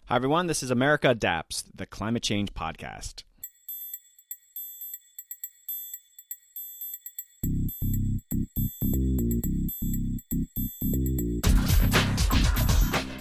Hi, everyone. This is America Adapts, the climate change podcast.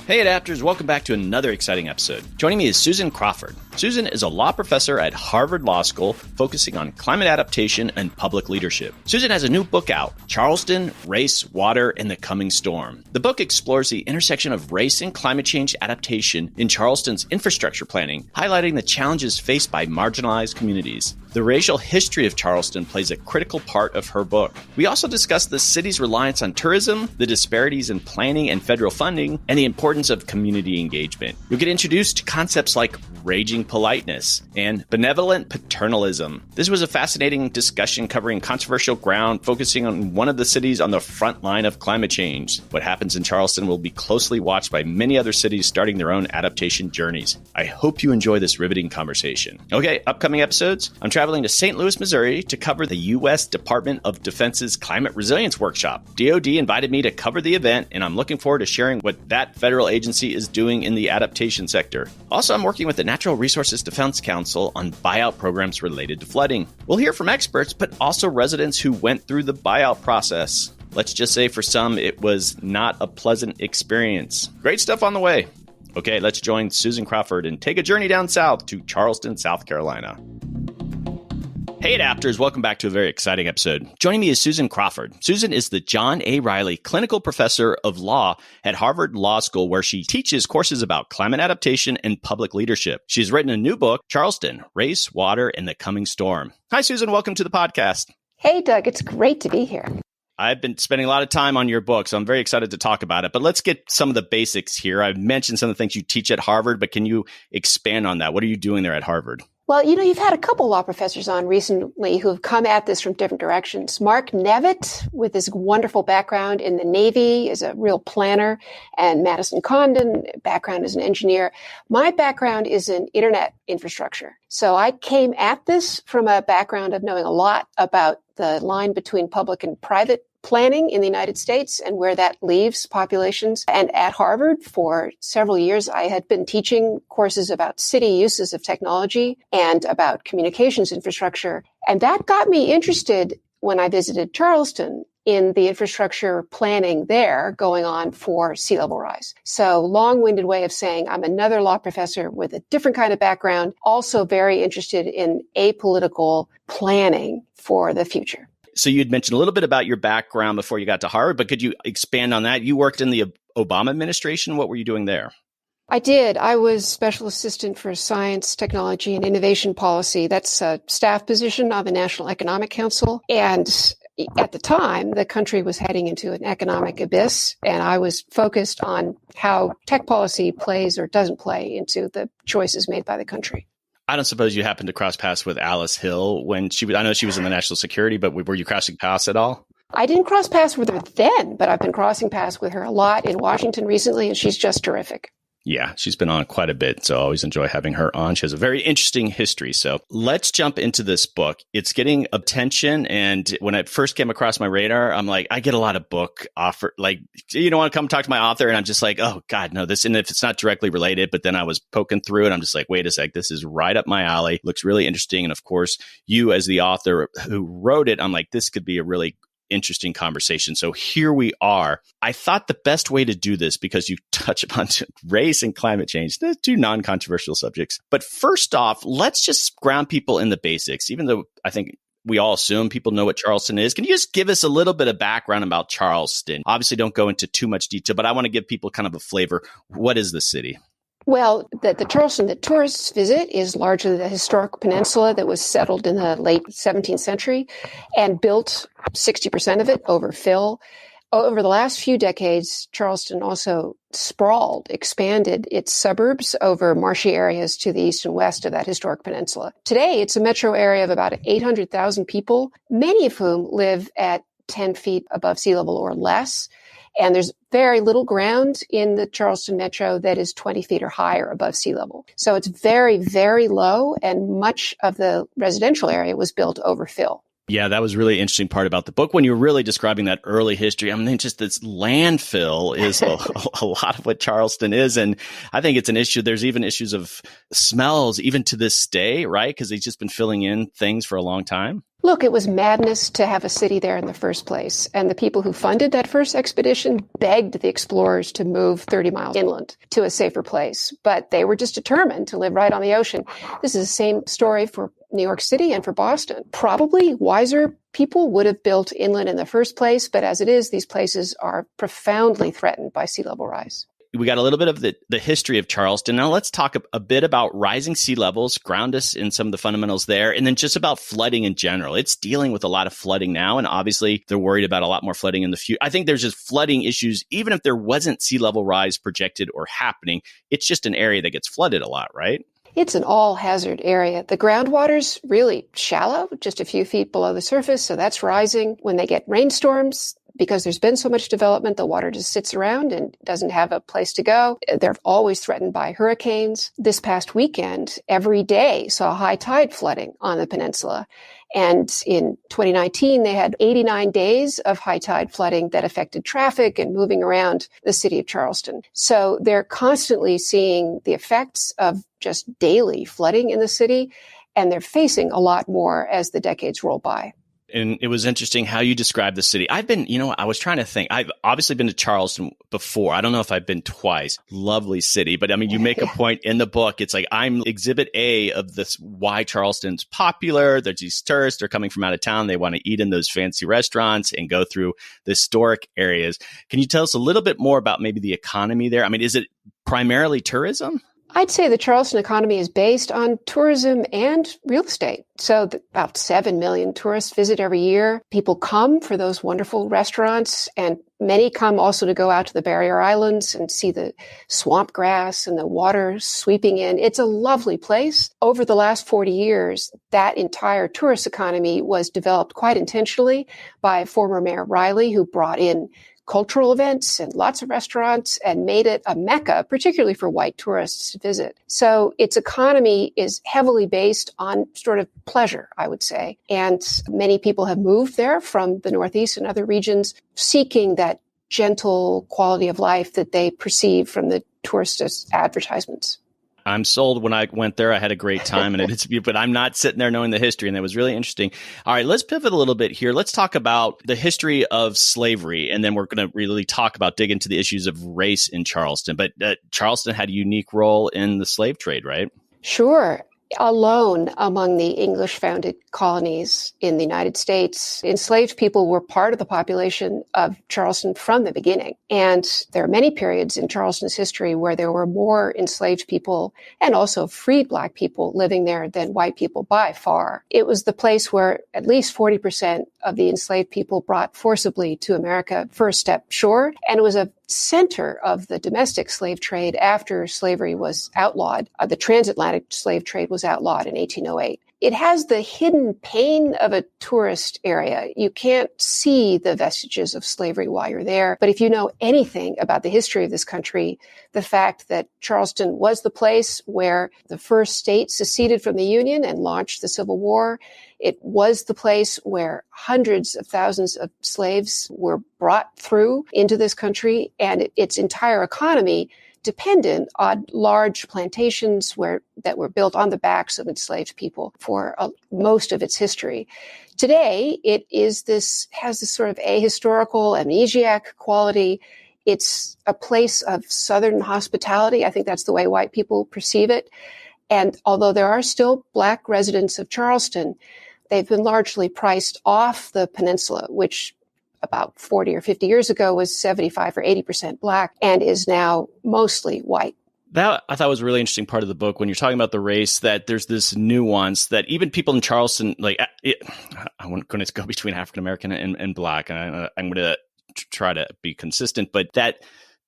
Hey adapters, welcome back to another exciting episode. Joining me is Susan Crawford. Susan is a law professor at Harvard Law School focusing on climate adaptation and public leadership. Susan has a new book out, Charleston, Race, Water, and the Coming Storm. The book explores the intersection of race and climate change adaptation in Charleston's infrastructure planning, highlighting the challenges faced by marginalized communities. The racial history of Charleston plays a critical part of her book. We also discuss the city's reliance on tourism, the disparities in planning and federal funding, and the importance of community engagement. You'll get introduced to concepts like raging politeness and benevolent paternalism. This was a fascinating discussion covering controversial ground, focusing on one of the cities on the front line of climate change. What happens in Charleston will be closely watched by many other cities starting their own adaptation journeys. I hope you enjoy this riveting conversation. Okay, upcoming episodes. I'm traveling to St. Louis, Missouri to cover the U.S. Department of Defense's Climate Resilience Workshop. DoD invited me to cover the event, and I'm looking forward to sharing what that federal agency is doing in the adaptation sector. Also, I'm working with the Natural Resources Defense Council on buyout programs related to flooding. We'll hear from experts, but also residents who went through the buyout process. Let's just say for some, it was not a pleasant experience. Great stuff on the way. Okay, let's join Susan Crawford and take a journey down south to Charleston, South Carolina. Hey adapters, welcome back to a very exciting episode. Joining me is Susan Crawford. Susan is the John A. Riley Clinical Professor of Law at Harvard Law School, where she teaches courses about climate adaptation and public leadership. She's written a new book, Charleston, Race, Water, and the Coming Storm. Hi, Susan. Welcome to the podcast. Hey, Doug. It's great to be here. I've been spending a lot of time on your book, so I'm very excited to talk about it. But let's get some of the basics here. I've mentioned some of the things you teach at Harvard, but can you expand on that? What are you doing there at Harvard? Well, you've had a couple law professors on recently who have come at this from different directions. Mark Nevitt, with his wonderful background in the Navy, is a real planner, and Madison Condon, background as an engineer. My background is in internet infrastructure. So I came at this from a background of knowing a lot about the line between public and private planning in the United States and where that leaves populations. And at Harvard, for several years, I had been teaching courses about city uses of technology and about communications infrastructure. And that got me interested when I visited Charleston in the infrastructure planning there going on for sea level rise. So long-winded way of saying I'm another law professor with a different kind of background, also very interested in apolitical planning for the future. So you'd mentioned a little bit about your background before you got to Harvard, but could you expand on that? You worked in the Obama administration. What were you doing there? I did. I was special assistant for science, technology, and innovation policy. That's a staff position of the National Economic Council. And at the time, the country was heading into an economic abyss, and I was focused on how tech policy plays or doesn't play into the choices made by the country. I don't suppose you happened to cross paths with Alice Hill when I know she was in the national security, but were you crossing paths at all? I didn't cross paths with her then, but I've been crossing paths with her a lot in Washington recently, and she's just terrific. Yeah, she's been on quite a bit, so I always enjoy having her on. She has a very interesting history. So let's jump into this book. It's getting attention, and when it first came across my radar, I'm like, I get a lot of book offer, like, you don't want to come talk to my author, and I'm just like, oh God, no, this, and if it's not directly related, but then I was poking through it, I'm just like, wait a sec, this is right up my alley. Looks really interesting, and of course, you as the author who wrote it, I'm like, this could be a really interesting conversation. So here we are. I thought the best way to do this, because you touch upon race and climate change, the two non-controversial subjects. But first off, let's just ground people in the basics, even though I think we all assume people know what Charleston is. Can you just give us a little bit of background about Charleston? Obviously, don't go into too much detail, but I want to give people kind of a flavor. What is the city? Well, the Charleston that tourists visit is largely the historic peninsula that was settled in the late 17th century and built 60% of it over fill. Over the last few decades, Charleston also sprawled, expanded its suburbs over marshy areas to the east and west of that historic peninsula. Today, it's a metro area of about 800,000 people, many of whom live at 10 feet above sea level or less. And there's very little ground in the Charleston metro that is 20 feet or higher above sea level. So it's very, very low, and much of the residential area was built over fill. Yeah, that was really interesting part about the book when you're really describing that early history. I mean, just this landfill is a lot of what Charleston is. And I think it's an issue. There's even issues of smells even to this day, right? Because they've just been filling in things for a long time. Look, it was madness to have a city there in the first place. And the people who funded that first expedition begged the explorers to move 30 miles inland to a safer place. But they were just determined to live right on the ocean. This is the same story for New York City and for Boston. Probably wiser people would have built inland in the first place. But as it is, these places are profoundly threatened by sea level rise. We got a little bit of the history of Charleston. Now let's talk a bit about rising sea levels, ground us in some of the fundamentals there, and then just about flooding in general. It's dealing with a lot of flooding now, and obviously they're worried about a lot more flooding in the future. I think there's just flooding issues, even if there wasn't sea level rise projected or happening. It's just an area that gets flooded a lot, right? It's an all-hazard area. The groundwater's really shallow, just a few feet below the surface, so that's rising. When they get rainstorms, because there's been so much development, the water just sits around and doesn't have a place to go. They're always threatened by hurricanes. This past weekend, every day saw high tide flooding on the peninsula. And in 2019, they had 89 days of high tide flooding that affected traffic and moving around the city of Charleston. So they're constantly seeing the effects of just daily flooding in the city, and they're facing a lot more as the decades roll by. And it was interesting how you described the city. I was trying to think. I've obviously been to Charleston before. I don't know if I've been twice. Lovely city. But I mean, you make a point in the book. It's like, I'm exhibit A of this, why Charleston's popular. There's these tourists. They're coming from out of town. They want to eat in those fancy restaurants and go through the historic areas. Can you tell us a little bit more about maybe the economy there? I mean, is it primarily tourism? I'd say the Charleston economy is based on tourism and real estate. So about 7 million tourists visit every year. People come for those wonderful restaurants, and many come also to go out to the barrier islands and see the swamp grass and the water sweeping in. It's a lovely place. Over the last 40 years, that entire tourist economy was developed quite intentionally by former Mayor Riley, who brought in cultural events and lots of restaurants and made it a mecca, particularly for white tourists to visit. So its economy is heavily based on sort of pleasure, I would say. And many people have moved there from the Northeast and other regions seeking that gentle quality of life that they perceive from the tourist advertisements. I'm sold. When I went there, I had a great time, and but I'm not sitting there knowing the history, and that was really interesting. All right, let's pivot a little bit here. Let's talk about the history of slavery, and then we're going to really dig into the issues of race in Charleston. But Charleston had a unique role in the slave trade, right? Sure. Alone among the English-founded colonies in the United States, enslaved people were part of the population of Charleston from the beginning. And there are many periods in Charleston's history where there were more enslaved people and also freed Black people living there than white people by far. It was the place where at least 40% of the enslaved people brought forcibly to America first stepped shore, and it was a center of the domestic slave trade after slavery was outlawed. The transatlantic slave trade was outlawed in 1808. It has the hidden pain of a tourist area. You can't see the vestiges of slavery while you're there. But if you know anything about the history of this country, the fact that Charleston was the place where the first state seceded from the Union and launched the Civil War, it was the place where hundreds of thousands of slaves were brought through into this country, and its entire economy dependent on large plantations that were built on the backs of enslaved people for most of its history. Today, has this sort of ahistorical, amnesiac quality. It's a place of Southern hospitality. I think that's the way white people perceive it. And although there are still Black residents of Charleston, they've been largely priced off the peninsula, which about 40 or 50 years ago was 75 or 80% Black and is now mostly white. That I thought was a really interesting part of the book when you're talking about the race, that there's this nuance that even people in Charleston, I'm going to go between African American and Black, and I'm going to try to be consistent, but that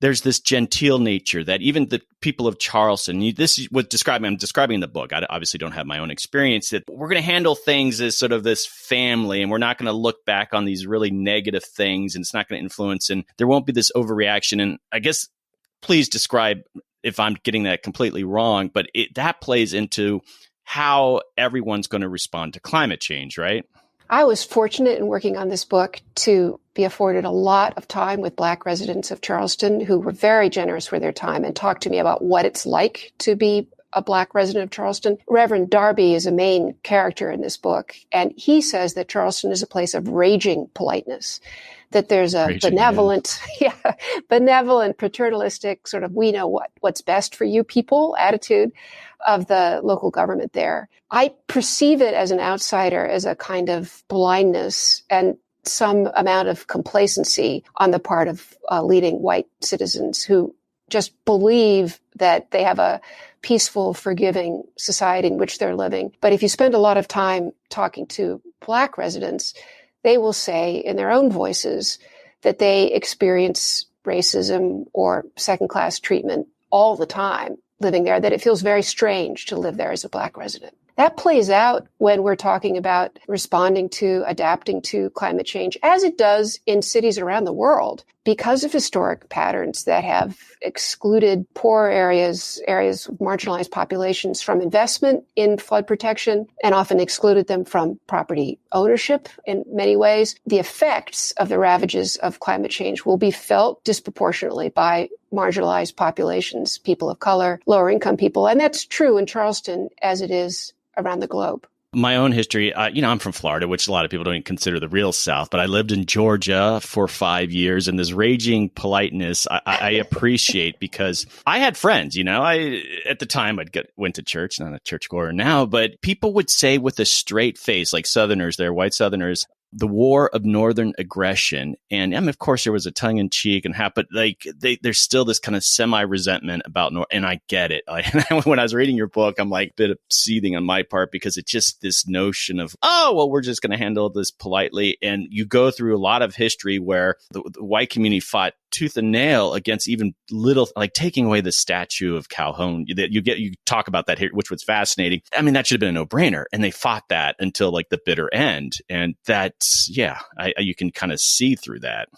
there's this genteel nature that even the people of Charleston, this is what I'm describing in the book. I obviously don't have my own experience, that we're going to handle things as sort of this family, and we're not going to look back on these really negative things, and it's not going to influence, and there won't be this overreaction. And I guess, please describe if I'm getting that completely wrong, but that plays into how everyone's going to respond to climate change, right? I was fortunate in working on this book to be afforded a lot of time with Black residents of Charleston who were very generous with their time and talked to me about what it's like to be a Black resident of Charleston. Reverend Darby is a main character in this book, and he says that Charleston is a place of raging politeness, that there's a benevolent, benevolent, paternalistic sort of we know what's best for you people attitude of the local government there. I perceive it as an outsider as a kind of blindness and some amount of complacency on the part of leading white citizens who just believe that they have a peaceful, forgiving society in which they're living. But if you spend a lot of time talking to Black residents, they will say in their own voices that they experience racism or second-class treatment all the time living there, that it feels very strange to live there as a Black resident. That plays out when we're talking about responding to, adapting to climate change, as it does in cities around the world, because of historic patterns that have excluded poor areas with marginalized populations from investment in flood protection and often excluded them from property ownership in many ways. The effects of the ravages of climate change will be felt disproportionately by marginalized populations, people of color, lower income people. And that's true in Charleston as it is around the globe. My own history, I'm from Florida, which a lot of people don't even consider the real South, but I lived in Georgia for 5 years, and this raging politeness I appreciate because I had friends, at the time went to church, not a churchgoer now, but people would say with a straight face, like Southerners, they're white Southerners, the war of Northern aggression. And of course, there was a tongue in cheek and half, but there's still this kind of semi-resentment about and I get it. When I was reading your book, I'm like a bit of seething on my part because it's just this notion of, we're just going to handle this politely. And you go through a lot of history where the white community fought tooth and nail against even little, like taking away the statue of Calhoun. You talk about that here, which was fascinating. I mean, that should have been a no-brainer. And they fought that until like the bitter end. And that's, you can kind of see through that.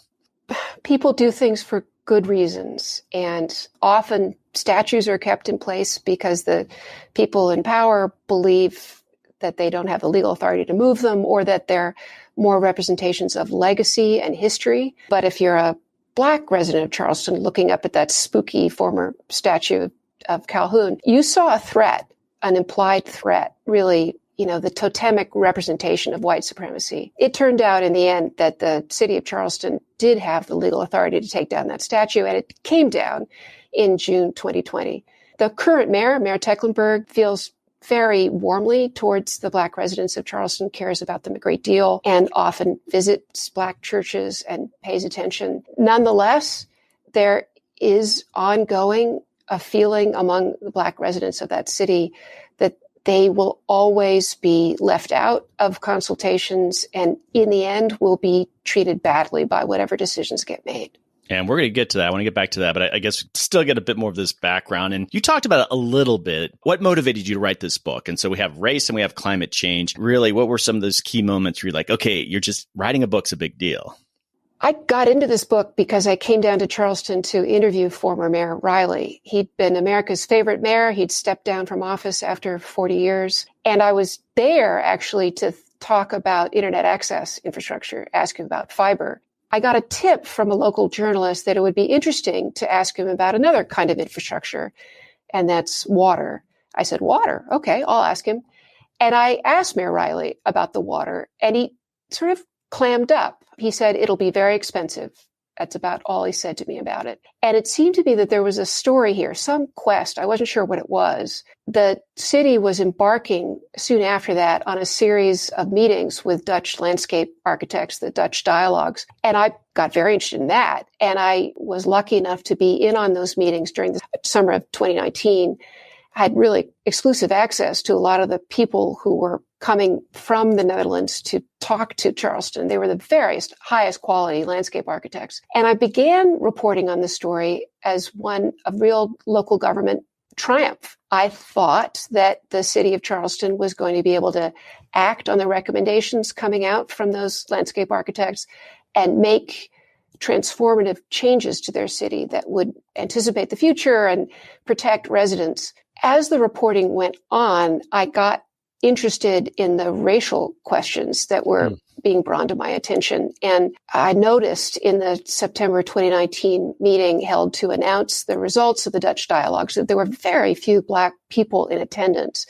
People do things for good reasons. And often statues are kept in place because the people in power believe that they don't have the legal authority to move them or that they're more representations of legacy and history. But if you're a Black resident of Charleston looking up at that spooky former statue of Calhoun, you saw a threat, an implied threat, really, the totemic representation of white supremacy. It turned out in the end that the city of Charleston did have the legal authority to take down that statue, and it came down in June 2020. The current mayor, Mayor Tecklenburg, feels very warmly towards the Black residents of Charleston, cares about them a great deal, and often visits Black churches and pays attention. Nonetheless, there is ongoing a feeling among the Black residents of that city that they will always be left out of consultations and in the end will be treated badly by whatever decisions get made. And we're going to get to that. I want to get back to that, but I guess still get a bit more of this background. And you talked about it a little bit. What motivated you to write this book? And so we have race and we have climate change. Really, what were some of those key moments where you're like, okay, you're just writing a book's a big deal? I got into this book because I came down to Charleston to interview former Mayor Riley. He'd been America's favorite mayor. He'd stepped down from office after 40 years. And I was there actually to talk about internet access infrastructure, ask him about fiber. I got a tip from a local journalist that it would be interesting to ask him about another kind of infrastructure, and that's water. I said, water? Okay, I'll ask him. And I asked Mayor Riley about the water, and he sort of clammed up. He said, it'll be very expensive. That's about all he said to me about it. And it seemed to me that there was a story here, some quest. I wasn't sure what it was. The city was embarking soon after that on a series of meetings with Dutch landscape architects, the Dutch dialogues. And I got very interested in that. And I was lucky enough to be in on those meetings during the summer of 2019. I had really exclusive access to a lot of the people who were coming from the Netherlands to talk to Charleston. They were the highest quality landscape architects. And I began reporting on this story as one of real local government triumph. I thought that the city of Charleston was going to be able to act on the recommendations coming out from those landscape architects and make transformative changes to their city that would anticipate the future and protect residents. As the reporting went on, I got interested in the racial questions that were being brought to my attention. And I noticed in the September 2019 meeting held to announce the results of the Dutch dialogues that there were very few Black people in attendance.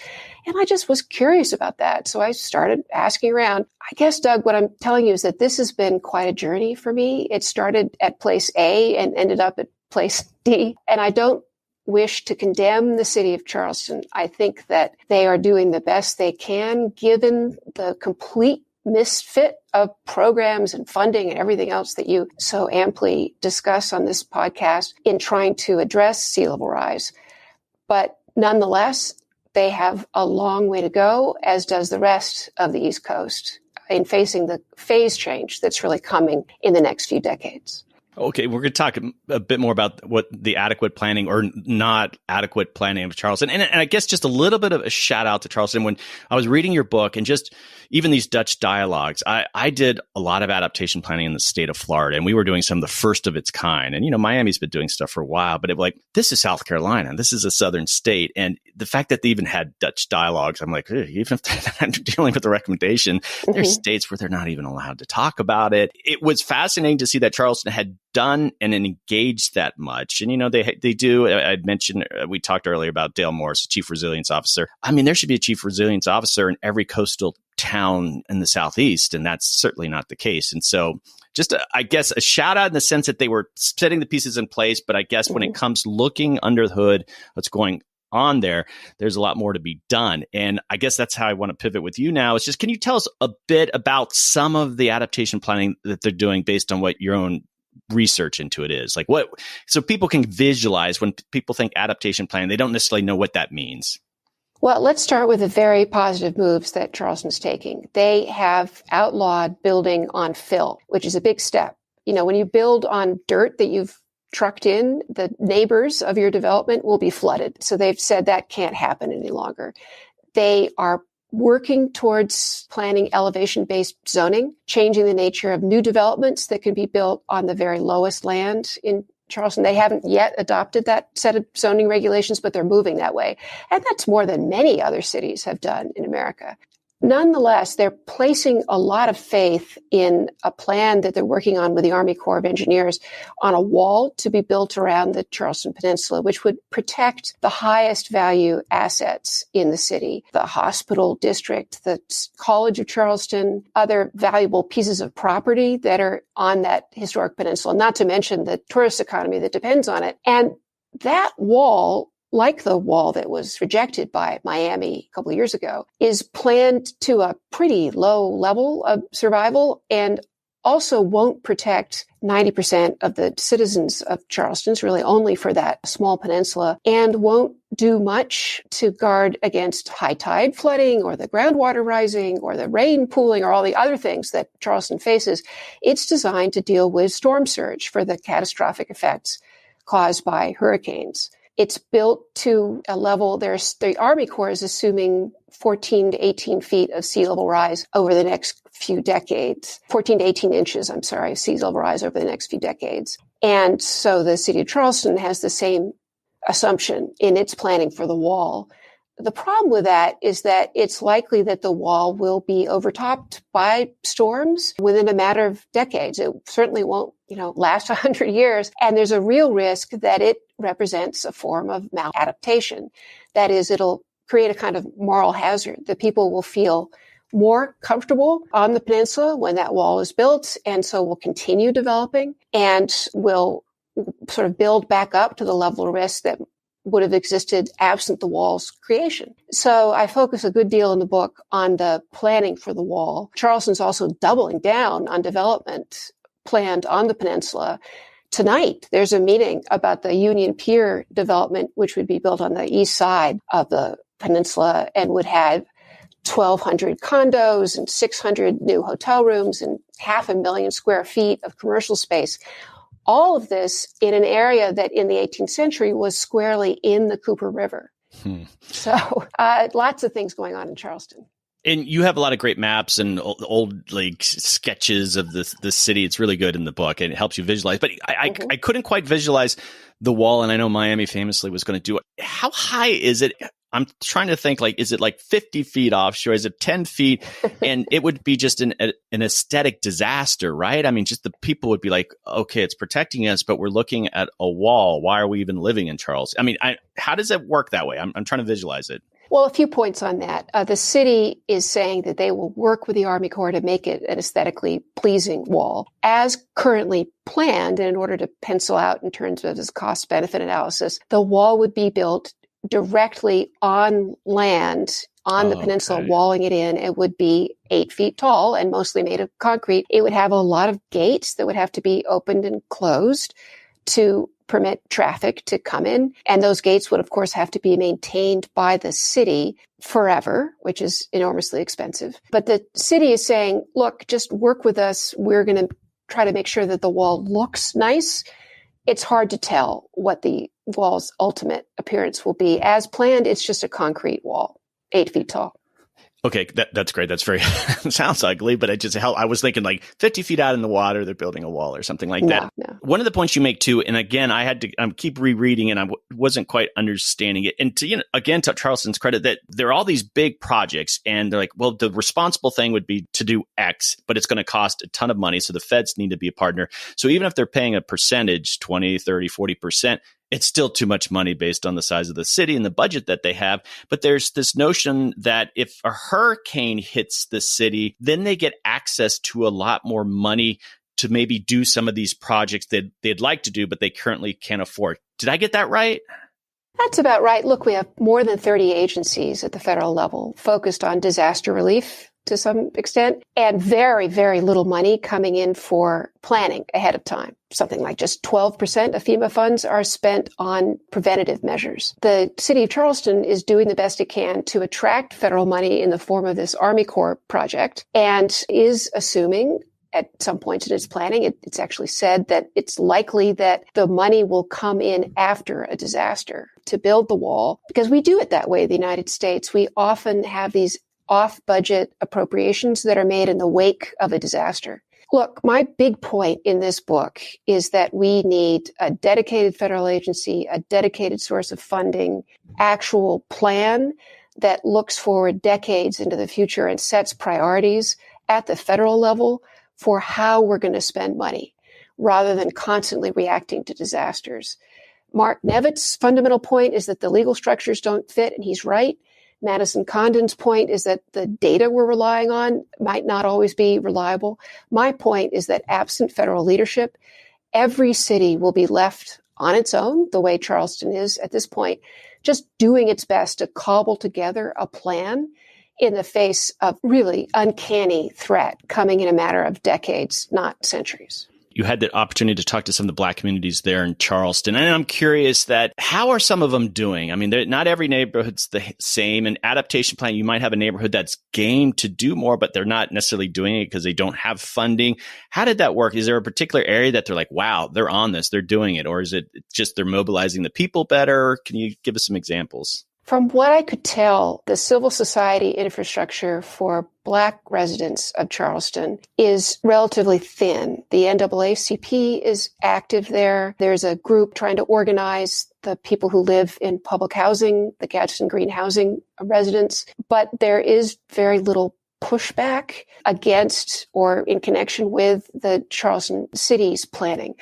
And I just was curious about that. So I started asking around. I guess, Doug, what I'm telling you is that this has been quite a journey for me. It started at place A and ended up at place D. And I don't wish to condemn the city of Charleston. I think that they are doing the best they can given the complete misfit of programs and funding and everything else that you so amply discuss on this podcast in trying to address sea level rise. But nonetheless, they have a long way to go, as does the rest of the East Coast, in facing the phase change that's really coming in the next few decades. Okay, we're going to talk a bit more about what the adequate planning or not adequate planning of Charleston. And I guess just a little bit of a shout out to Charleston. When I was reading your book and just even these Dutch dialogues, I did a lot of adaptation planning in the state of Florida, and we were doing some of the first of its kind. And, Miami's been doing stuff for a while, but this is South Carolina. This is a southern state. And the fact that they even had Dutch dialogues, I'm like, even if they're not dealing with the recommendation, there's states where they're not even allowed to talk about it. It was fascinating to see that Charleston had done and engaged that much. And, they do, I'd mentioned, we talked earlier about Dale Morris, Chief Resilience Officer. I mean, there should be a Chief Resilience Officer in every coastal town in the Southeast, and that's certainly not the case. And so just, I guess, a shout out in the sense that they were setting the pieces in place. But I guess when it comes looking under the hood, what's going on there's a lot more to be done. And I guess that's how I want to pivot with you now. It's just, can you tell us a bit about some of the adaptation planning that they're doing based on what your own research into it is? So people can visualize when people think adaptation planning, they don't necessarily know what that means. Well, let's start with the very positive moves that Charleston's taking. They have outlawed building on fill, which is a big step. When you build on dirt that you've trucked in, the neighbors of your development will be flooded. So they've said that can't happen any longer. They are working towards planning elevation-based zoning, changing the nature of new developments that can be built on the very lowest land in Charleston. They haven't yet adopted that set of zoning regulations, but they're moving that way. And that's more than many other cities have done in America. Nonetheless, they're placing a lot of faith in a plan that they're working on with the Army Corps of Engineers on a wall to be built around the Charleston Peninsula, which would protect the highest value assets in the city, the hospital district, the College of Charleston, other valuable pieces of property that are on that historic peninsula, not to mention the tourist economy that depends on it. And that wall, like the wall that was rejected by Miami a couple of years ago, is planned to a pretty low level of survival and also won't protect 90% of the citizens of Charleston. It's really only for that small peninsula, and won't do much to guard against high tide flooding or the groundwater rising or the rain pooling or all the other things that Charleston faces. It's designed to deal with storm surge for the catastrophic effects caused by hurricanes. It's built to a level, the Army Corps is assuming 14 to 18 feet of sea level rise over the next few decades, 14 to 18 inches, sea level rise over the next few decades. And so the city of Charleston has the same assumption in its planning for the wall. The problem with that is that it's likely that the wall will be overtopped by storms within a matter of decades. It certainly won't, last 100 years. And there's a real risk that it represents a form of maladaptation. That is, it'll create a kind of moral hazard that people will feel more comfortable on the peninsula when that wall is built, and so will continue developing and will sort of build back up to the level of risk that would have existed absent the wall's creation. So I focus a good deal in the book on the planning for the wall. Charleston's also doubling down on development planned on the peninsula. Tonight, there's a meeting about the Union Pier development, which would be built on the east side of the peninsula and would have 1,200 condos and 600 new hotel rooms and 500,000 square feet of commercial space. All of this in an area that in the 18th century was squarely in the Cooper River. So lots of things going on in Charleston. And you have a lot of great maps and old sketches of the city. It's really good in the book, and it helps you visualize. But I couldn't quite visualize the wall, and I know Miami famously was going to do it. How high is it? I'm trying to think, like, is it like 50 feet offshore? Is it 10 feet? And it would be just an aesthetic disaster, right? I mean, just the people would be like, okay, it's protecting us, but we're looking at a wall. Why are we even living in Charleston? I mean, how does it work that way? I'm trying to visualize it. Well, a few points on that. The city is saying that they will work with the Army Corps to make it an aesthetically pleasing wall. As currently planned, in order to pencil out in terms of this cost-benefit analysis, the wall would be built directly on land, on the peninsula, walling it in. It would be 8 feet tall and mostly made of concrete. It would have a lot of gates that would have to be opened and closed to permit traffic to come in. And those gates would, of course, have to be maintained by the city forever, which is enormously expensive. But the city is saying, look, just work with us. We're going to try to make sure that the wall looks nice. It's hard to tell what the wall's ultimate appearance will be. As planned, it's just a concrete wall, 8 feet tall. Okay, that's great. That's very sounds ugly, but I was thinking like 50 feet out in the water, they're building a wall or something like that. No. One of the points you make too, and again, I had to keep rereading, and I wasn't quite understanding it. And to Charleston's credit, that there are all these big projects, and they're like, well, the responsible thing would be to do X, but it's going to cost a ton of money, so the feds need to be a partner. So even if they're paying a percentage, 20, 30, 40%, it's still too much money based on the size of the city and the budget that they have. But there's this notion that if a hurricane hits the city, then they get access to a lot more money to maybe do some of these projects that they'd like to do, but they currently can't afford. Did I get that right? That's about right. Look, we have more than 30 agencies at the federal level focused on disaster relief to some extent, and very, very little money coming in for planning ahead of time. Something like just 12% of FEMA funds are spent on preventative measures. The city of Charleston is doing the best it can to attract federal money in the form of this Army Corps project, and is assuming at some point in its planning, it's actually said that it's likely that the money will come in after a disaster to build the wall, because we do it that way in the United States. We often have these off-budget appropriations that are made in the wake of a disaster. Look, my big point in this book is that we need a dedicated federal agency, a dedicated source of funding, actual plan that looks forward decades into the future and sets priorities at the federal level for how we're going to spend money, rather than constantly reacting to disasters. Mark Nevitt's fundamental point is that the legal structures don't fit, and he's right. Madison Condon's point is that the data we're relying on might not always be reliable. My point is that absent federal leadership, every city will be left on its own, the way Charleston is at this point, just doing its best to cobble together a plan in the face of really uncanny threat coming in a matter of decades, not centuries. You had the opportunity to talk to some of the Black communities there in Charleston. And I'm curious that how are some of them doing? I mean, not every neighborhood's the same. And adaptation plan, you might have a neighborhood that's game to do more, but they're not necessarily doing it because they don't have funding. How did that work? Is there a particular area that they're like, wow, they're on this, they're doing it? Or is it just they're mobilizing the people better? Can you give us some examples? From what I could tell, the civil society infrastructure for Black residents of Charleston is relatively thin. The NAACP is active there. There's a group trying to organize the people who live in public housing, the Gadsden Green housing residents, but there is very little pushback against or in connection with the Charleston city's planning.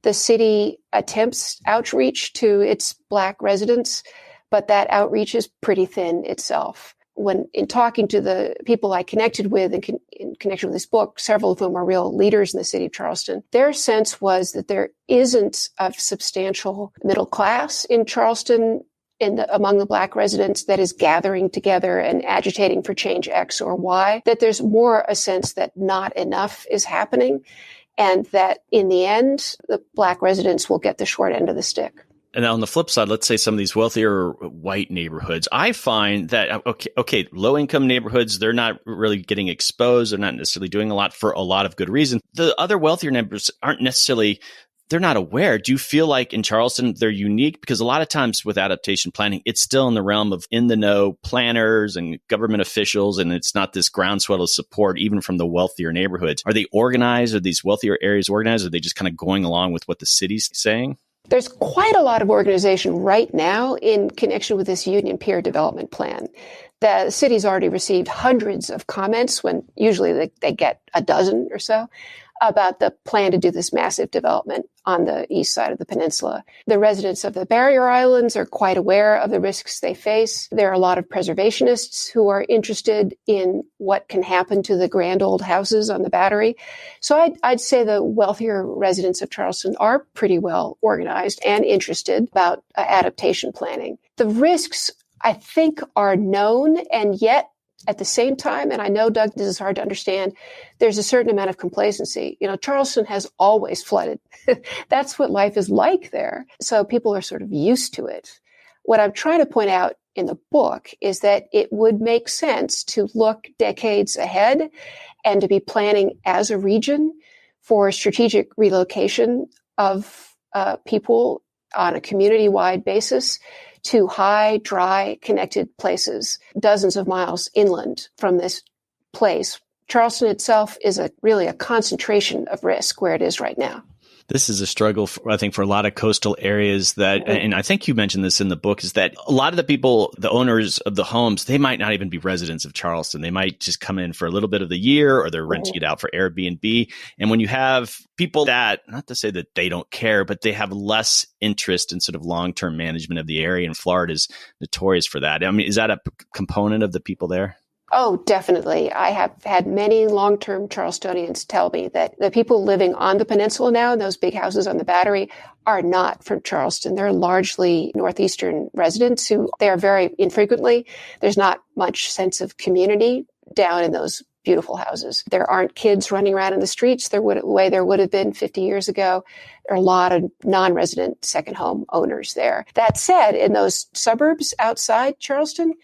The city attempts outreach to its Black residents, but that outreach is pretty thin itself. When in talking to the people I connected with in connection with this book, several of whom are real leaders in the city of Charleston, their sense was that there isn't a substantial middle class in Charleston among the Black residents that is gathering together and agitating for change X or Y, that there's more a sense that not enough is happening, and that in the end, the Black residents will get the short end of the stick. And on the flip side, let's say some of these wealthier white neighborhoods, I find that, okay, low-income neighborhoods, they're not really getting exposed. They're not necessarily doing a lot for a lot of good reason. The other wealthier neighborhoods aren't necessarily, they're not aware. Do you feel like in Charleston, they're unique? Because a lot of times with adaptation planning, it's still in the realm of in-the-know planners and government officials, and it's not this groundswell of support even from the wealthier neighborhoods. Are they organized? Are these wealthier areas organized? Or are they just kind of going along with what the city's saying? There's quite a lot of organization right now in connection with this Union Peer Development Plan. The city's already received hundreds of comments when usually they get a dozen or so about the plan to do this massive development on the east side of the peninsula. The residents of the barrier islands are quite aware of the risks they face. There are a lot of preservationists who are interested in what can happen to the grand old houses on the Battery. So I'd say the wealthier residents of Charleston are pretty well organized and interested about adaptation planning. The risks, I think, are known, and yet at the same time, and I know, Doug, this is hard to understand, there's a certain amount of complacency. Charleston has always flooded. That's what life is like there. So people are sort of used to it. What I'm trying to point out in the book is that it would make sense to look decades ahead and to be planning as a region for strategic relocation of people on a community-wide basis to high, dry, connected places, dozens of miles inland from this place. Charleston itself is really a concentration of risk where it is right now. This is a struggle, I think, for a lot of coastal areas that, and I think you mentioned this in the book, is that a lot of the people, the owners of the homes, they might not even be residents of Charleston. They might just come in for a little bit of the year, or they're renting it out for Airbnb. And when you have people that, not to say that they don't care, but they have less interest in sort of long-term management of the area, and Florida is notorious for that. I mean, is that a component of the people there? Oh, definitely. I have had many long-term Charlestonians tell me that the people living on the peninsula now in those big houses on the Battery are not from Charleston. They're largely northeastern residents who they are very infrequently. There's not much sense of community down in those beautiful houses. There aren't kids running around in the streets the way there would have been 50 years ago. There are a lot of non-resident second home owners there. That said, in those suburbs outside Charleston,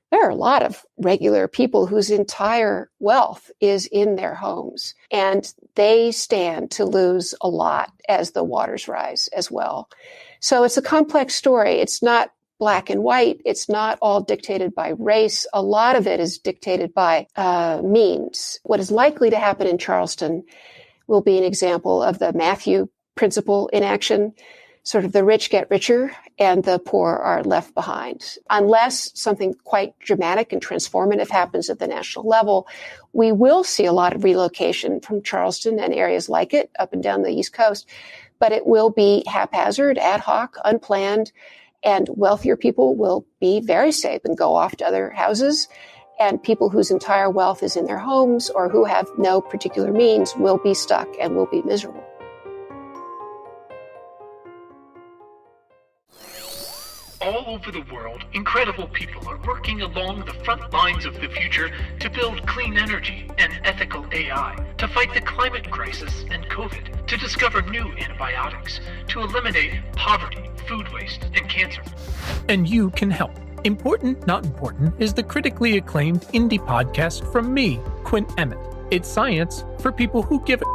there are a lot of regular people whose entire wealth is in their homes, and they stand to lose a lot as the waters rise as well. So it's a complex story. It's not black and white. It's not all dictated by race. A lot of it is dictated by means. What is likely to happen in Charleston will be an example of the Matthew principle in action. Sort of the rich get richer and the poor are left behind. Unless something quite dramatic and transformative happens at the national level, we will see a lot of relocation from Charleston and areas like it up and down the East Coast, but it will be haphazard, ad hoc, unplanned, and wealthier people will be very safe and go off to other houses, and people whose entire wealth is in their homes or who have no particular means will be stuck and will be miserable. All over the world, incredible people are working along the front lines of the future to build clean energy and ethical AI, to fight the climate crisis and COVID, to discover new antibiotics, to eliminate poverty, food waste, and cancer. And you can help. Important Not Important is the critically acclaimed indie podcast from me, Quint Emmett. It's science for people who give a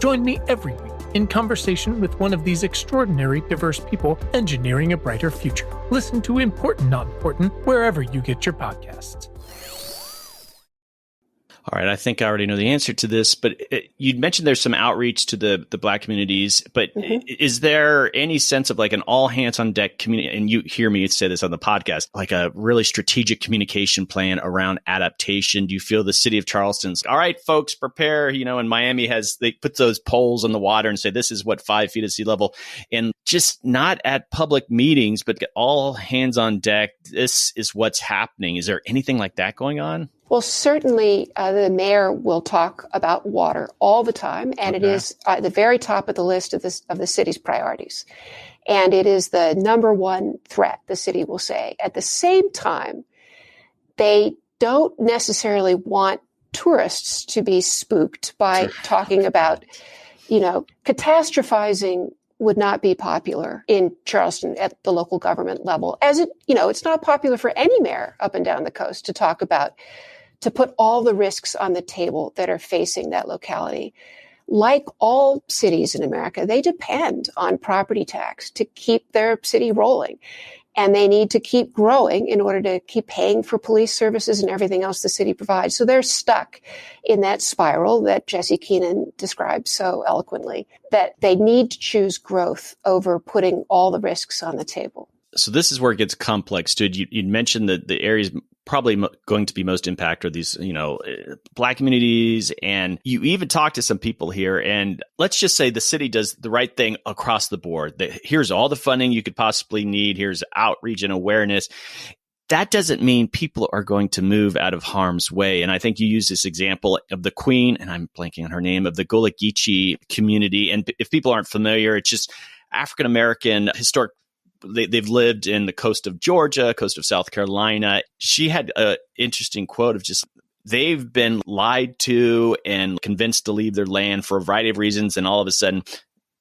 Join me every week in conversation with one of these extraordinary, diverse people engineering a brighter future. Listen to Important Not Important wherever you get your podcasts. All right, I think I already know the answer to this, but you mentioned there's some outreach to the Black communities, but is there any sense of like an all hands on deck community? And you hear me say this on the podcast, like a really strategic communication plan around adaptation. Do you feel the city of Charleston's, all right, folks, prepare, in Miami they put those poles in the water and say, this is what 5 feet of sea level, and just not at public meetings, but all hands on deck. This is what's happening. Is there anything like that going on? Well, certainly the mayor will talk about water all the time, and it is at the very top of the list of the city's priorities. And it is the number one threat, the city will say. At the same time, they don't necessarily want tourists to be spooked by talking about, catastrophizing would not be popular in Charleston at the local government level. As it's not popular for any mayor up and down the coast to put all the risks on the table that are facing that locality. Like all cities in America, they depend on property tax to keep their city rolling. and they need to keep growing in order to keep paying for police services and everything else the city provides. So they're stuck in that spiral that Jesse Keenan described so eloquently, that they need to choose growth over putting all the risks on the table. So this is where it gets complex, too. You mentioned that the areas probably going to be most impacted are these, Black communities. And you even talk to some people here. And let's just say the city does the right thing across the board. Here's all the funding you could possibly need. Here's outreach and awareness. That doesn't mean people are going to move out of harm's way. And I think you use this example of the Queen, and I'm blanking on her name, of the Gullah Geechee community. And if people aren't familiar, it's just African-American historic. They've lived in the coast of Georgia, coast of South Carolina. She had an interesting quote of just, they've been lied to and convinced to leave their land for a variety of reasons. And all of a sudden,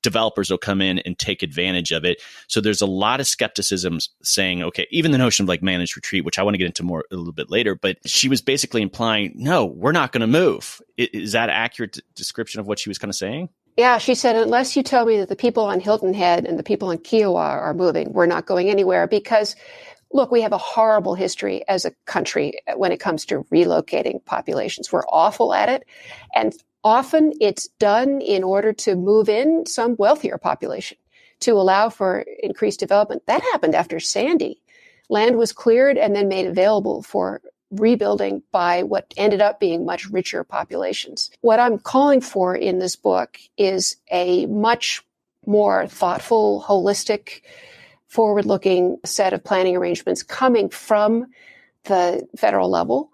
developers will come in and take advantage of it. So there's a lot of skepticism saying, okay, even the notion of like managed retreat, which I want to get into more a little bit later, but she was basically implying, no, we're not going to move. Is that an accurate description of what she was kind of saying? Yeah, she said, unless you tell me that the people on Hilton Head and the people in Kiowa are moving, we're not going anywhere. Because, look, we have a horrible history as a country when it comes to relocating populations. We're awful at it. And often it's done in order to move in some wealthier population to allow for increased development. That happened after Sandy. Land was cleared and then made available for rebuilding by what ended up being much richer populations. What I'm calling for in this book is a much more thoughtful, holistic, forward-looking set of planning arrangements coming from the federal level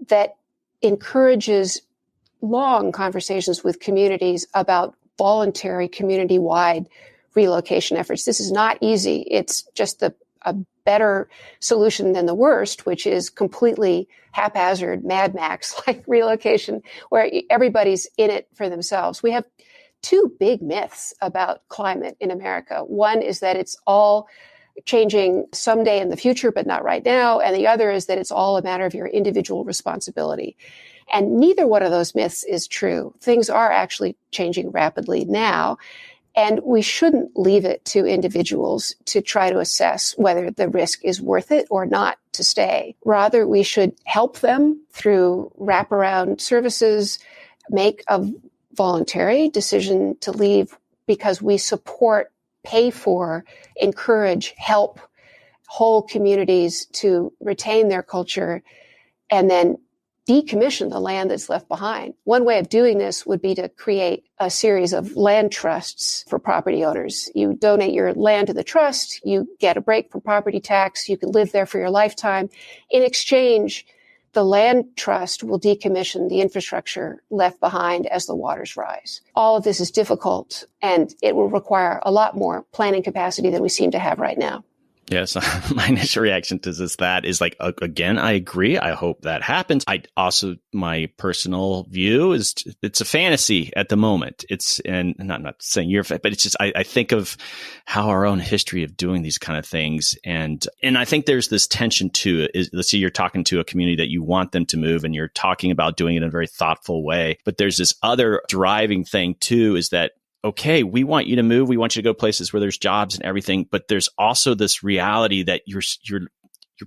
that encourages long conversations with communities about voluntary community-wide relocation efforts. This is not easy. It's just a better solution than the worst, which is completely haphazard Mad Max like relocation, where everybody's in it for themselves. We have two big myths about climate in America. One is that it's all changing someday in the future, but not right now. And the other is that it's all a matter of your individual responsibility. And neither one of those myths is true. Things are actually changing rapidly now. And we shouldn't leave it to individuals to try to assess whether the risk is worth it or not to stay. Rather, we should help them through wraparound services, make a voluntary decision to leave because we support, pay for, encourage, help whole communities to retain their culture, and then decommission the land that's left behind. One way of doing this would be to create a series of land trusts for property owners. You donate your land to the trust, you get a break from property tax, you can live there for your lifetime. In exchange, the land trust will decommission the infrastructure left behind as the waters rise. All of this is difficult, and it will require a lot more planning capacity than we seem to have right now. Yes, my initial reaction to that is like, again, I agree. I hope that happens. My personal view is it's a fantasy at the moment. And not saying but it's just, I think of how our own history of doing these kind of things. And I think there's this tension to it. Let's say you're talking to a community that you want them to move and you're talking about doing it in a very thoughtful way. But there's this other driving thing too, is that, okay, we want you to move. We want you to go places where there's jobs and everything. But there's also this reality that you're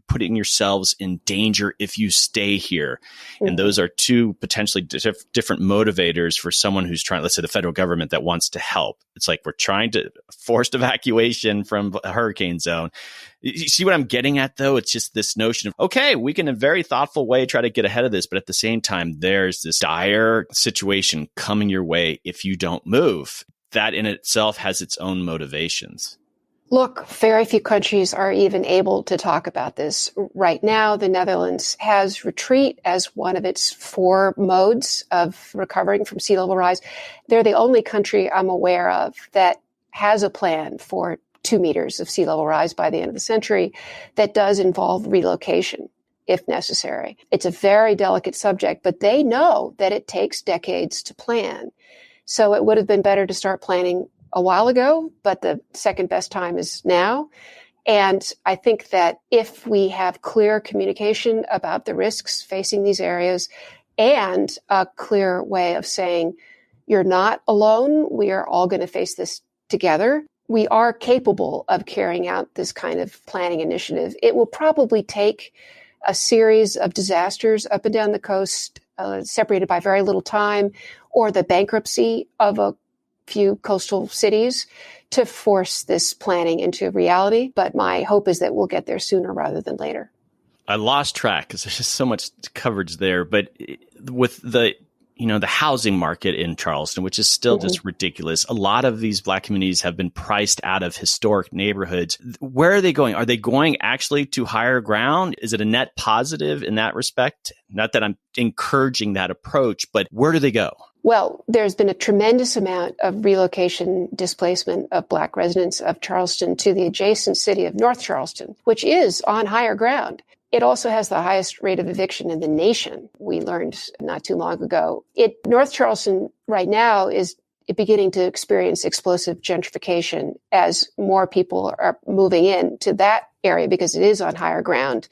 putting yourselves in danger if you stay here. Mm-hmm. And those are two potentially different motivators for someone who's trying, let's say the federal government that wants to help. It's like we're trying to forced evacuation from a hurricane zone. You see what I'm getting at, though? It's just this notion of, okay, we can in a very thoughtful way try to get ahead of this. But at the same time, there's this dire situation coming your way if you don't move. That in itself has its own motivations. Look, very few countries are even able to talk about this. Right now, the Netherlands has retreat as one of its 4 modes of recovering from sea level rise. They're the only country I'm aware of that has a plan for 2 meters of sea level rise by the end of the century that does involve relocation, if necessary. It's a very delicate subject, but they know that it takes decades to plan. So it would have been better to start planning a while ago, but the second best time is now. And I think that if we have clear communication about the risks facing these areas and a clear way of saying, you're not alone, we are all going to face this together, we are capable of carrying out this kind of planning initiative. It will probably take a series of disasters up and down the coast, separated by very little time, or the bankruptcy of a few coastal cities to force this planning into reality. But my hope is that we'll get there sooner rather than later. I lost track because there's just so much coverage there. But with the housing market in Charleston, which is still just ridiculous. A lot of these Black communities have been priced out of historic neighborhoods. Where are they going? Are they going actually to higher ground? Is it a net positive in that respect? Not that I'm encouraging that approach, but where do they go? Well, there's been a tremendous amount of relocation displacement of Black residents of Charleston to the adjacent city of North Charleston, which is on higher ground. It also has the highest rate of eviction in the nation, we learned not too long ago. North Charleston right now is beginning to experience explosive gentrification as more people are moving in to that area because it is on higher ground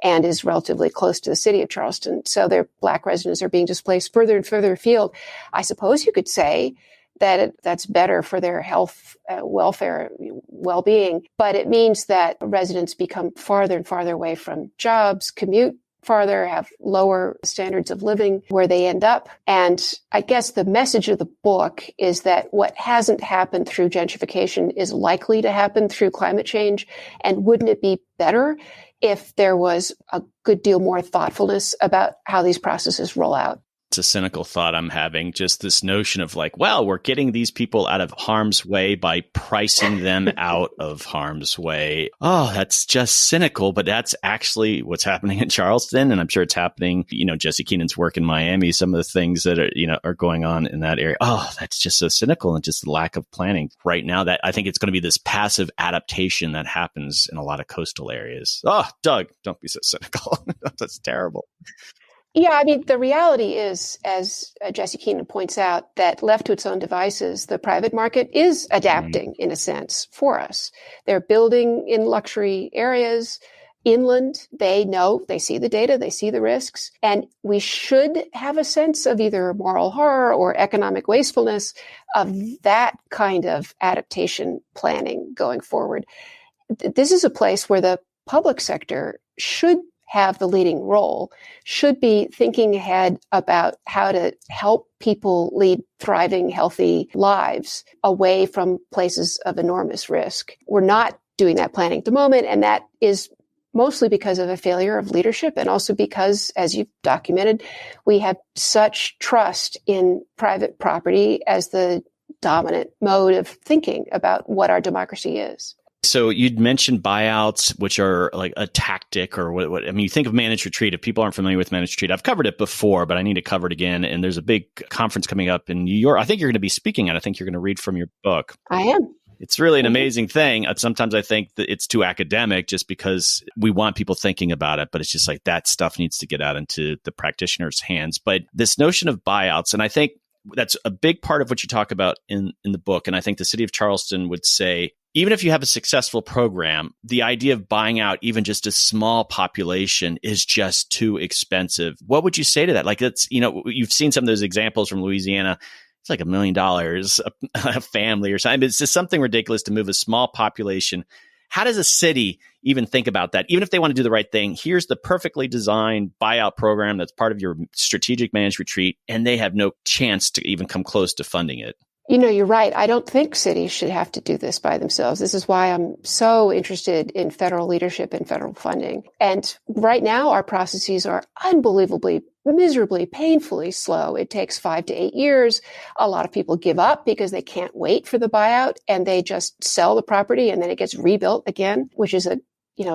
and is relatively close to the city of Charleston. So their Black residents are being displaced further and further afield. I suppose you could say that that's better for their health, welfare, well-being. But it means that residents become farther and farther away from jobs, commute farther, have lower standards of living where they end up. And I guess the message of the book is that what hasn't happened through gentrification is likely to happen through climate change. And wouldn't it be better if there was a good deal more thoughtfulness about how these processes roll out? It's a cynical thought I'm having, just this notion of like, well, we're getting these people out of harm's way by pricing them out of harm's way. Oh, that's just cynical, but that's actually what's happening in Charleston. And I'm sure it's happening, Jesse Keenan's work in Miami, some of the things that are going on in that area. Oh, that's just so cynical and just the lack of planning right now that I think it's going to be this passive adaptation that happens in a lot of coastal areas. Oh, Doug, don't be so cynical. That's terrible. Yeah, I mean, the reality is, as Jesse Keenan points out, that left to its own devices, the private market is adapting in a sense for us. They're building in luxury areas inland. They know, they see the data, they see the risks, and we should have a sense of either moral horror or economic wastefulness of that kind of adaptation planning going forward. This is a place where the public sector should have the leading role, should be thinking ahead about how to help people lead thriving, healthy lives away from places of enormous risk. We're not doing that planning at the moment, and that is mostly because of a failure of leadership and also because, as you've documented, we have such trust in private property as the dominant mode of thinking about what our democracy is. So you'd mentioned buyouts, which are like a tactic or what I mean, you think of managed retreat. If people aren't familiar with managed retreat, I've covered it before, but I need to cover it again. And there's a big conference coming up in New York. I think you're going to be speaking at. I think you're going to read from your book. I am. It's really an amazing thing. Sometimes I think that it's too academic just because we want people thinking about it, but it's just like that stuff needs to get out into the practitioner's hands. But this notion of buyouts, and I think that's a big part of what you talk about in the book. And I think the city of Charleston would say, even if you have a successful program, the idea of buying out even just a small population is just too expensive. What would you say to that? Like, it's, you've seen some of those examples from Louisiana. It's like $1 million a family or something. It's just something ridiculous to move a small population. How does a city even think about that? Even if they want to do the right thing, here's the perfectly designed buyout program that's part of your strategic managed retreat, and they have no chance to even come close to funding it. You're right. I don't think cities should have to do this by themselves. This is why I'm so interested in federal leadership and federal funding. And right now, our processes are unbelievably, miserably, painfully slow. It takes 5 to 8 years. A lot of people give up because they can't wait for the buyout and they just sell the property and then it gets rebuilt again, which is a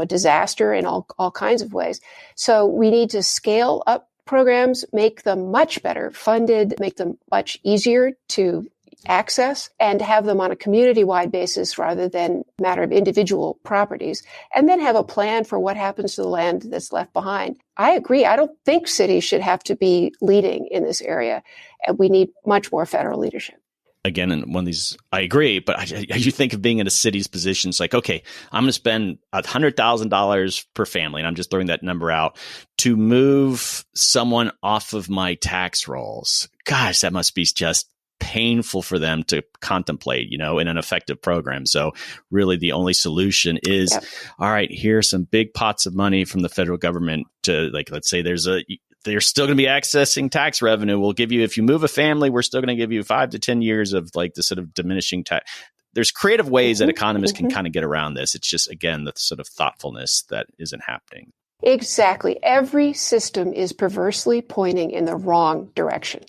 disaster in all kinds of ways. So we need to scale up programs, make them much better funded, make them much easier to access, and have them on a community-wide basis rather than a matter of individual properties, and then have a plan for what happens to the land that's left behind. I agree. I don't think cities should have to be leading in this area, and we need much more federal leadership. Again, in one of these, I agree, but you think of being in a city's position, it's like, okay, I'm going to spend $100,000 per family, and I'm just throwing that number out, to move someone off of my tax rolls. Gosh, that must be just painful for them to contemplate, in an effective program. So really the only solution is, all right, here's some big pots of money from the federal government to, like, let's say they're still going to be accessing tax revenue. We'll give you, if you move a family, we're still going to give you 5 to 10 years of like the sort of diminishing tax. There's creative ways that economists can kind of get around this. It's just, again, the sort of thoughtfulness that isn't happening. Exactly. Every system is perversely pointing in the wrong direction.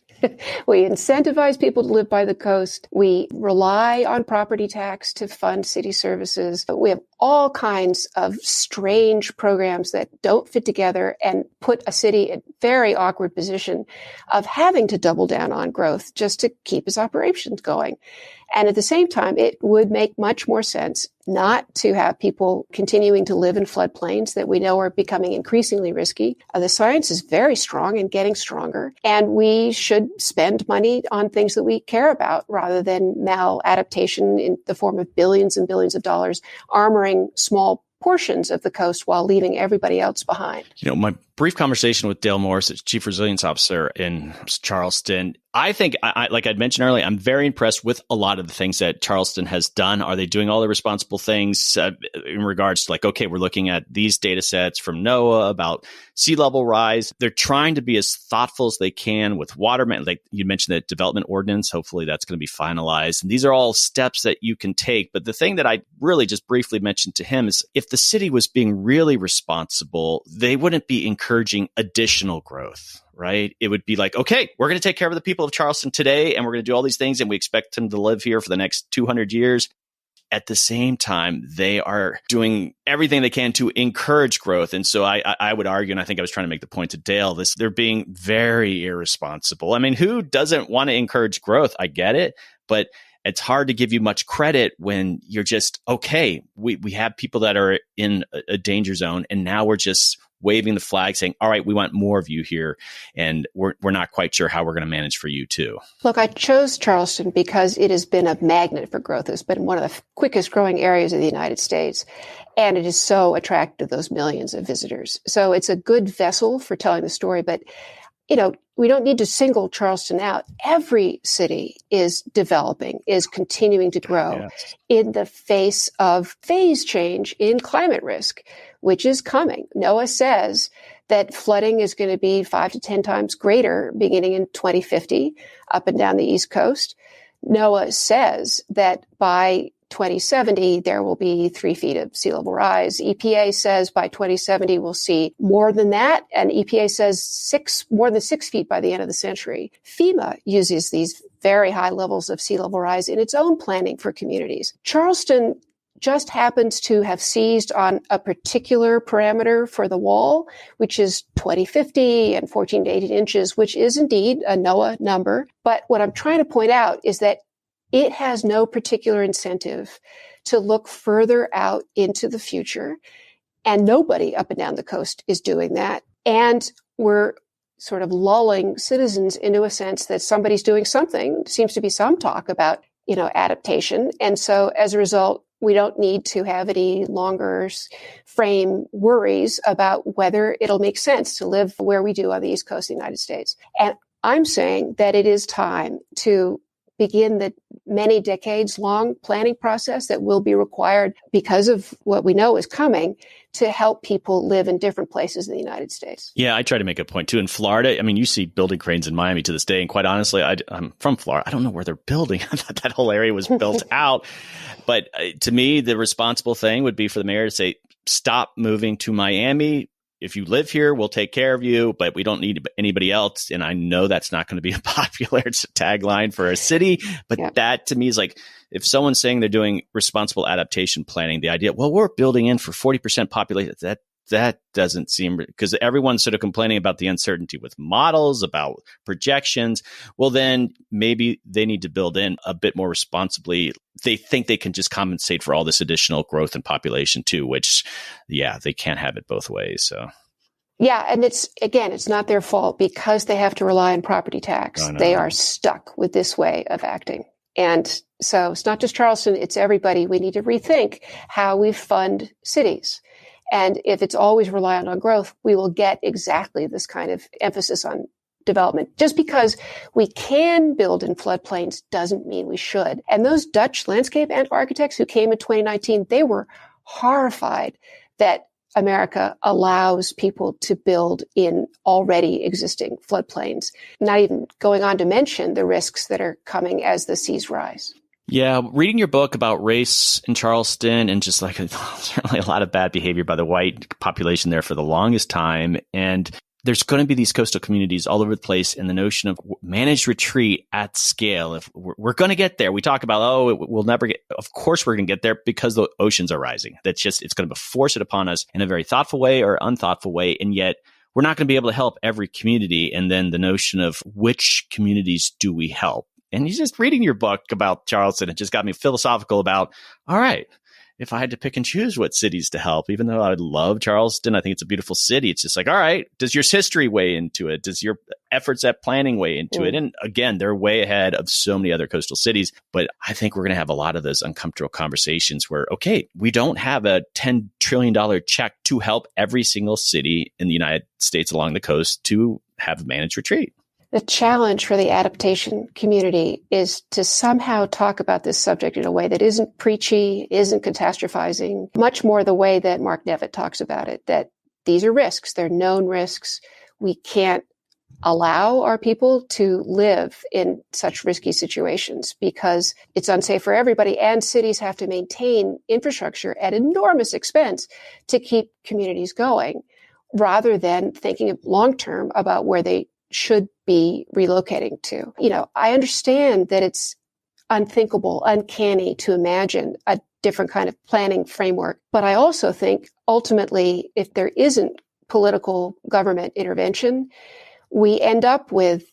We incentivize people to live by the coast. We rely on property tax to fund city services. We have all kinds of strange programs that don't fit together and put a city in a very awkward position of having to double down on growth just to keep its operations going. And at the same time, it would make much more sense not to have people continuing to live in floodplains that we know are becoming increasingly risky. The science is very strong and getting stronger, and we should spend money on things that we care about rather than maladaptation in the form of billions and billions of dollars armoring small portions of the coast while leaving everybody else behind. My brief conversation with Dale Morris, Chief Resilience Officer in Charleston, I think, like I'd mentioned earlier, I'm very impressed with a lot of the things that Charleston has done. Are they doing all the responsible things in regards to, like, okay, we're looking at these data sets from NOAA about sea level rise. They're trying to be as thoughtful as they can with water. Like you mentioned, the development ordinance, hopefully that's going to be finalized. And these are all steps that you can take. But the thing that I really just briefly mentioned to him is if the city was being really responsible, they wouldn't be encouraging additional growth. Right? It would be like, okay, we're going to take care of the people of Charleston today, and we're going to do all these things, and we expect them to live here for the next 200 years. At the same time, they are doing everything they can to encourage growth. And so I would argue, and I think I was trying to make the point to Dale, they're being very irresponsible. I mean, who doesn't want to encourage growth? I get it, but it's hard to give you much credit when you're just, okay, we have people that are in a danger zone, and now we're just waving the flag saying, all right, we want more of you here. And we're not quite sure how we're going to manage for you too. Look, I chose Charleston because it has been a magnet for growth. It's been one of the quickest growing areas of the United States. And it is so attractive to those millions of visitors. So it's a good vessel for telling the story. But, we don't need to single Charleston out. Every city is developing, is continuing to grow in the face of phase change in climate risk, which is coming. NOAA says that flooding is going to be 5 to 10 times greater beginning in 2050 up and down the East Coast. NOAA says that by 2070, there will be 3 feet of sea level rise. EPA says by 2070, we'll see more than that. And EPA says more than 6 feet by the end of the century. FEMA uses these very high levels of sea level rise in its own planning for communities. Charleston just happens to have seized on a particular parameter for the wall, which is 2050 and 14 to 18 inches, which is indeed a NOAA number. But what I'm trying to point out is that it has no particular incentive to look further out into the future. And nobody up and down the coast is doing that. And we're sort of lulling citizens into a sense that somebody's doing something. Seems to be some talk about, adaptation. And so as a result, we don't need to have any longer frame worries about whether it'll make sense to live where we do on the East Coast of the United States. And I'm saying that it is time to begin the many decades long planning process that will be required because of what we know is coming to help people live in different places in the United States. Yeah, I try to make a point too. In Florida, I mean, you see building cranes in Miami to this day. And quite honestly, I'm from Florida. I don't know where they're building. I thought that whole area was built out. But to me, the responsible thing would be for the mayor to say, stop moving to Miami. If you live here, we'll take care of you, but we don't need anybody else. And I know that's not going to be a popular tagline for a city, but that to me is like, if someone's saying they're doing responsible adaptation planning, the idea, well, we're building in for 40% population, that doesn't seem, because everyone's sort of complaining about the uncertainty with models, about projections. Well, then maybe they need to build in a bit more responsibly. They think they can just compensate for all this additional growth in population too, which, they can't have it both ways. So. Yeah. And it's not their fault because they have to rely on property tax. No. They are stuck with this way of acting. And so it's not just Charleston, it's everybody. We need to rethink how we fund cities. And if it's always reliant on growth, we will get exactly this kind of emphasis on development. Just because we can build in floodplains doesn't mean we should. And those Dutch landscape and architects who came in 2019, they were horrified that America allows people to build in already existing floodplains, not even going on to mention the risks that are coming as the seas rise. Yeah, reading your book about race in Charleston and just like certainly a lot of bad behavior by the white population there for the longest time. And there's going to be these coastal communities all over the place, and the notion of managed retreat at scale. If we're going to get there, we talk about, we'll never get, of course we're going to get there because the oceans are rising. That's just, it's going to force it upon us in a very thoughtful way or unthoughtful way. And yet we're not going to be able to help every community. And then the notion of which communities do we help? And he's just reading your book about Charleston. It just got me philosophical about, all right, if I had to pick and choose what cities to help, even though I love Charleston, I think it's a beautiful city. It's just like, all right, does your history weigh into it? Does your efforts at planning weigh into it? And again, they're way ahead of so many other coastal cities. But I think we're going to have a lot of those uncomfortable conversations where, okay, we don't have a $10 trillion check to help every single city in the United States along the coast to have a managed retreat. The challenge for the adaptation community is to somehow talk about this subject in a way that isn't preachy, isn't catastrophizing, much more the way that Mark Nevitt talks about it, that these are risks, they're known risks. We can't allow our people to live in such risky situations because it's unsafe for everybody, and cities have to maintain infrastructure at enormous expense to keep communities going, rather than thinking long-term about where they should be relocating to. You know, I understand that it's unthinkable, uncanny to imagine a different kind of planning framework. But I also think ultimately, if there isn't political government intervention, we end up with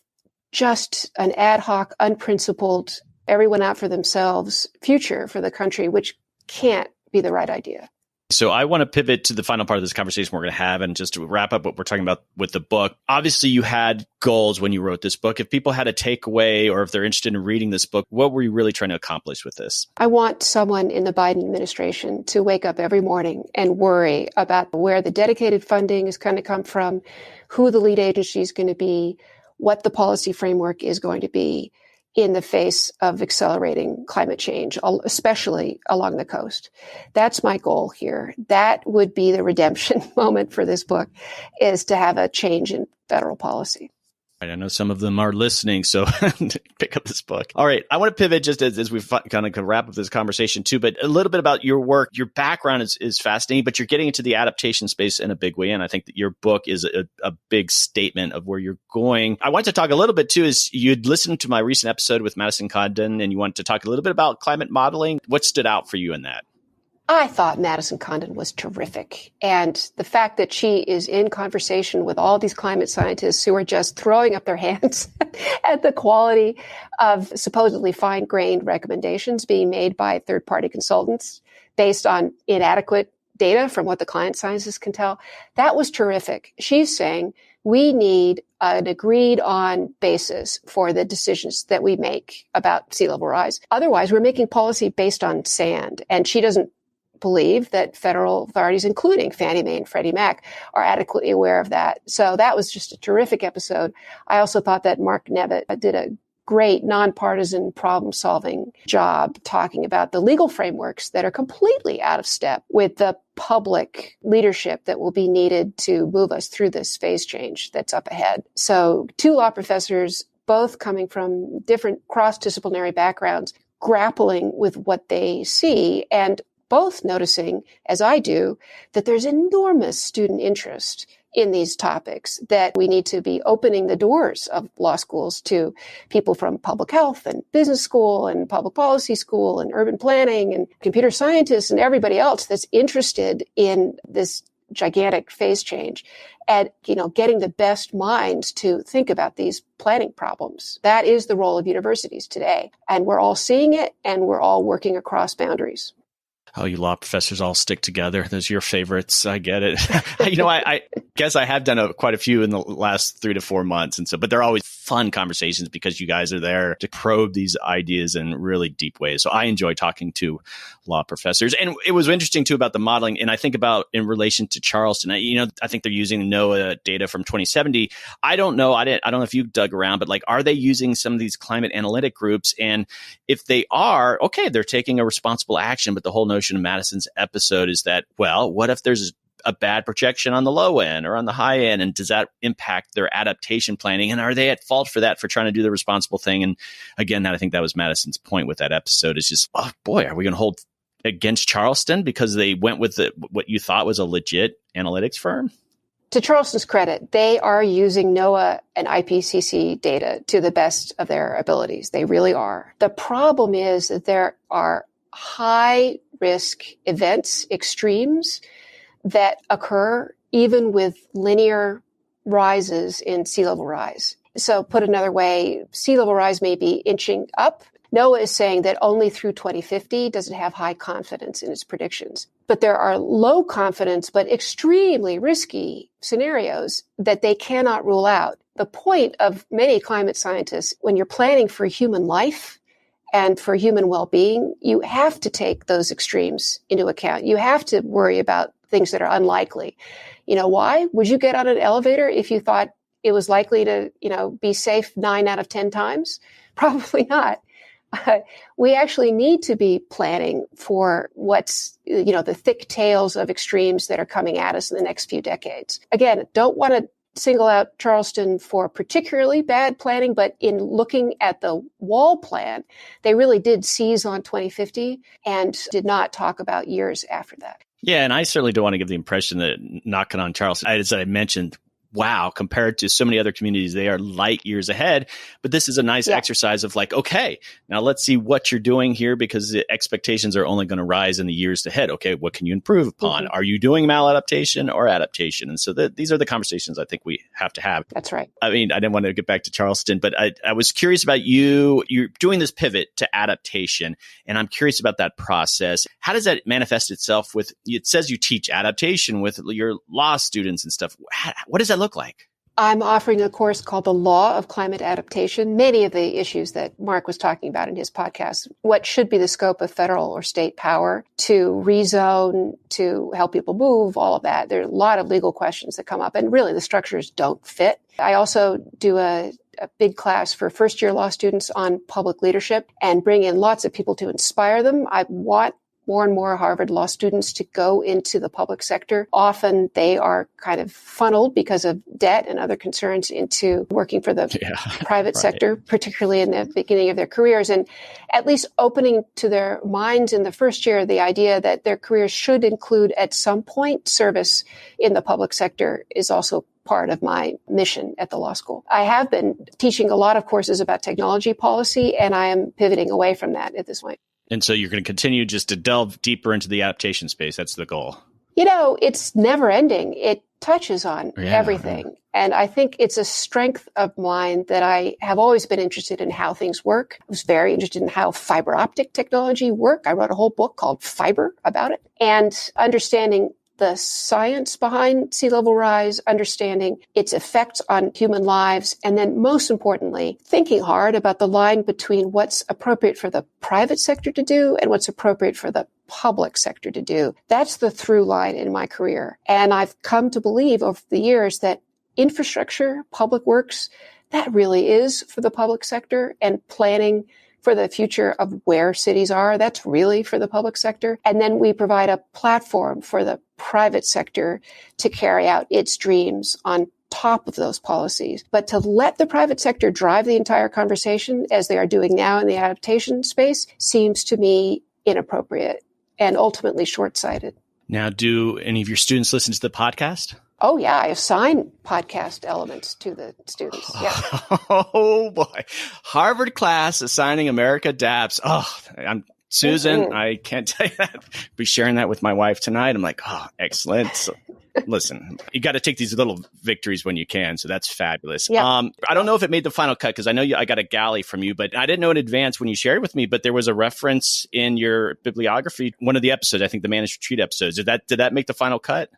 just an ad hoc, unprincipled, everyone out for themselves future for the country, which can't be the right idea. So I want to pivot to the final part of this conversation we're going to have, and just to wrap up what we're talking about with the book. Obviously, you had goals when you wrote this book. If people had a takeaway or if they're interested in reading this book, what were you really trying to accomplish with this? I want someone in the Biden administration to wake up every morning and worry about where the dedicated funding is going to come from, who the lead agency is going to be, what the policy framework is going to be in the face of accelerating climate change, especially along the coast. That's my goal here. That would be the redemption moment for this book, is to have a change in federal policy. I know some of them are listening, so pick up this book. All right. I want to pivot just as we kind of wrap up this conversation too, but a little bit about your work. Your background is fascinating, but you're getting into the adaptation space in a big way. And I think that your book is a big statement of where you're going. I want to talk a little bit too, is you'd listened to my recent episode with Madison Condon and you wanted to talk a little bit about climate modeling. What stood out for you in that? I thought Madison Condon was terrific. And the fact that she is in conversation with all these climate scientists who are just throwing up their hands at the quality of supposedly fine-grained recommendations being made by third-party consultants based on inadequate data from what the climate scientists can tell, that was terrific. She's saying we need an agreed-on basis for the decisions that we make about sea level rise. Otherwise, we're making policy based on sand. And she doesn't believe that federal authorities, including Fannie Mae and Freddie Mac, are adequately aware of that. So that was just a terrific episode. I also thought that Mark Nevitt did a great nonpartisan problem-solving job talking about the legal frameworks that are completely out of step with the public leadership that will be needed to move us through this phase change that's up ahead. So 2 law professors, both coming from different cross-disciplinary backgrounds, grappling with what they see and both noticing, as I do, that there's enormous student interest in these topics, that we need to be opening the doors of law schools to people from public health and business school and public policy school and urban planning and computer scientists and everybody else that's interested in this gigantic phase change, and, getting the best minds to think about these planning problems. That is the role of universities today. And we're all seeing it, and we're all working across boundaries. Oh, you law professors all stick together. Those are your favorites. I get it. I guess I have done quite a few in the last 3 to 4 months. And so, but they're always fun conversations because you guys are there to probe these ideas in really deep ways. So I enjoy talking to law professors. And it was interesting too about the modeling. And I think about in relation to Charleston, I think they're using NOAA data from 2070. I don't know. I don't know if you dug around, but like, are they using some of these climate analytic groups? And if they are, okay, they're taking a responsible action. But the whole notion of Madison's episode is that, well, what if there's a bad projection on the low end or on the high end? And does that impact their adaptation planning? And are they at fault for that, for trying to do the responsible thing? And again, I think that was Madison's point with that episode, is just, oh boy, are we going to hold against Charleston because they went with what you thought was a legit analytics firm? To Charleston's credit, they are using NOAA and IPCC data to the best of their abilities. They really are. The problem is that there are high risk events, extremes, that occur even with linear rises in sea level rise. So put another way, sea level rise may be inching up. NOAA is saying that only through 2050 does it have high confidence in its predictions. But there are low confidence but extremely risky scenarios that they cannot rule out. The point of many climate scientists, when you're planning for human life and for human well-being, you have to take those extremes into account. You have to worry about things that are unlikely. You know, why? Would you get on an elevator if you thought it was likely to, be safe 9 out of 10 times? Probably not. We actually need to be planning for what's, the thick tails of extremes that are coming at us in the next few decades. Again, don't want to single out Charleston for particularly bad planning, but in looking at the wall plan, they really did seize on 2050 and did not talk about years after that. Yeah, and I certainly don't want to give the impression that knocking on Charleston, as I mentioned, wow, compared to so many other communities, they are light years ahead. But this is a nice exercise of like, okay, now let's see what you're doing here, because the expectations are only going to rise in the years ahead. Okay, what can you improve upon? Mm-hmm. Are you doing maladaptation or adaptation? And so these are the conversations I think we have to have. That's right. I mean, I didn't want to get back to Charleston, but I was curious about you. You're doing this pivot to adaptation, and I'm curious about that process. How does that manifest itself with, it says you teach adaptation with your law students and stuff. What does that look like? I'm offering a course called The Law of Climate Adaptation. Many of the issues that Mark was talking about in his podcast, what should be the scope of federal or state power to rezone, to help people move, all of that. There are a lot of legal questions that come up, and really the structures don't fit. I also do a big class for first-year law students on public leadership and bring in lots of people to inspire them. I want more and more Harvard law students to go into the public sector. Often they are kind of funneled because of debt and other concerns into working for the private sector, particularly in the beginning of their careers, and at least opening to their minds in the first year the idea that their careers should include at some point service in the public sector is also part of my mission at the law school. I have been teaching a lot of courses about technology policy, and I am pivoting away from that at this point. And so you're going to continue just to delve deeper into the adaptation space. That's the goal. It's never ending. It touches on everything. And I think it's a strength of mine that I have always been interested in how things work. I was very interested in how fiber optic technology work. I wrote a whole book called Fiber about it, and understanding the science behind sea level rise, understanding its effects on human lives, and then most importantly, thinking hard about the line between what's appropriate for the private sector to do and what's appropriate for the public sector to do. That's the through line in my career. And I've come to believe over the years that infrastructure, public works, that really is for the public sector, and planning for the future of where cities are, that's really for the public sector. And then we provide a platform for the private sector to carry out its dreams on top of those policies. But to let the private sector drive the entire conversation, as they are doing now in the adaptation space, seems to me inappropriate and ultimately short-sighted. Now, do any of your students listen to the podcast? Oh, yeah. I assign podcast elements to the students. Yeah. Oh, boy. Harvard class assigning America Adapts. Oh, Susan, I can't tell you that. Be sharing that with my wife tonight. I'm like, oh, excellent. So, listen, you got to take these little victories when you can. So that's fabulous. Yeah. I don't know if it made the final cut, because I know I got a galley from you, but I didn't know in advance when you shared with me, but there was a reference in your bibliography, one of the episodes, I think the Managed Retreat episodes. Did that make the final cut?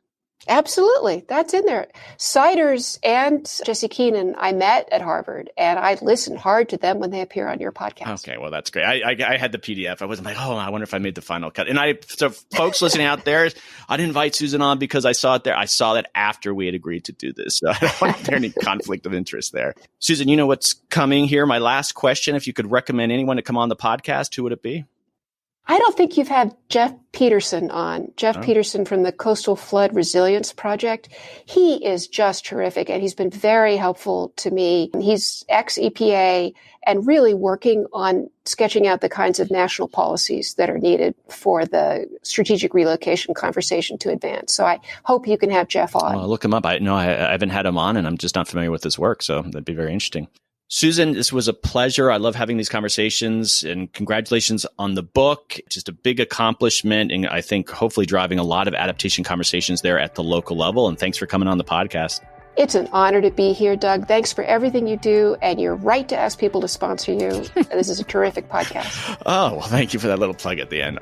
Absolutely. That's in there. Siders and Jesse Keenan, I met at Harvard, and I listen hard to them when they appear on your podcast. Okay, well, that's great. I had the PDF. I wasn't like, oh, I wonder if I made the final cut. And so folks listening out there, I didn't invite Susan on because I saw it there. I saw that after we had agreed to do this. So I don't want there any conflict of interest there. Susan, you know what's coming here. My last question, if you could recommend anyone to come on the podcast, who would it be? I don't think you've had Jeff Peterson on. Jeff Peterson from the Coastal Flood Resilience Project. He is just terrific, and he's been very helpful to me. He's ex-EPA and really working on sketching out the kinds of national policies that are needed for the strategic relocation conversation to advance. So I hope you can have Jeff on. I'll look him up. I haven't had him on, and I'm just not familiar with his work, so that'd be very interesting. Susan, this was a pleasure. I love having these conversations, and congratulations on the book. Just a big accomplishment, and I think hopefully driving a lot of adaptation conversations there at the local level. And thanks for coming on the podcast. It's an honor to be here, Doug. Thanks for everything you do, and you're right to ask people to sponsor you. This is a terrific podcast. Oh, well, thank you for that little plug at the end.